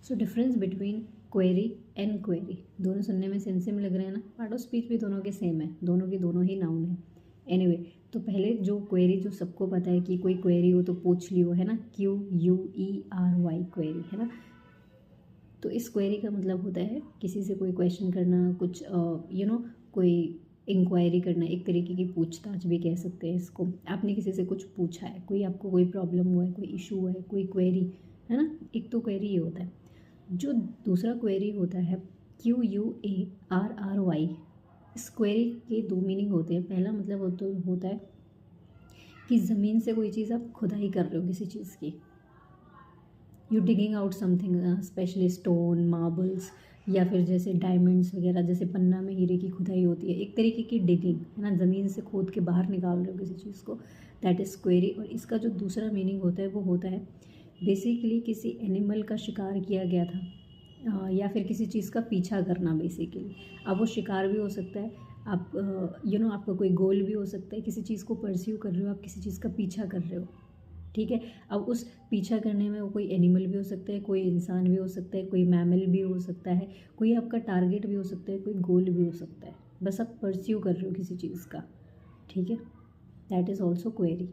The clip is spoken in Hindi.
So difference between query and query, दोनों सुनने में सेम लग रहे हैं ना, पार्ट ऑफ स्पीच भी दोनों के सेम है, दोनों के दोनों ही नाउन है। एनीवे तो पहले जो क्वेरी, जो सबको पता है कि कोई क्वेरी हो तो पूछ लियो, है ना, QUERY क्वेरी, है ना। तो इस क्वेरी का मतलब होता है किसी से कोई क्वेश्चन करना, कुछ कोई इंक्वायरी करना, एक तरीके की पूछताछ भी कह सकते हैं इसको। आपने किसी से कुछ पूछा है, कोई आपको कोई प्रॉब्लम हुआ है, कोई इशू हुआ है, कोई क्वेरी, है ना, एक तो क्वेरी ये होता है। जो दूसरा क्वेरी होता है QUARRY, इस क्वेरी के दो मीनिंग होते हैं। पहला मतलब होता है कि ज़मीन से कोई चीज़ आप खुदाई कर रहे हो किसी चीज़ की, you digging out something, specially stone, marbles, या फिर जैसे डायमंड्स वगैरह, जैसे पन्ना में हीरे की खुदाई होती है, एक तरीके की डिगिंग, है ना, ज़मीन से खोद के बाहर निकाल रहे हो किसी चीज़ को, दैट इज़ क्वेरी। और इसका जो दूसरा मीनिंग होता है वो होता है बेसिकली किसी एनिमल का शिकार किया गया था, या फिर किसी चीज़ का पीछा करना बेसिकली। अब वो शिकार भी हो सकता है, आप आपका कोई गोल भी हो सकता है, किसी चीज़ को परस्यू कर रहे हो, आप किसी चीज़ का पीछा कर रहे हो, ठीक है। अब उस पीछा करने में वो कोई एनिमल भी हो सकता है, कोई इंसान भी हो सकता है, कोई मैमल भी हो सकता है, कोई आपका टारगेट भी हो सकता है, कोई गोल भी हो सकता है, बस आप परस्यू कर रहे हो किसी चीज़ का, ठीक है, दैट इज़ ऑल्सो क्वेरी।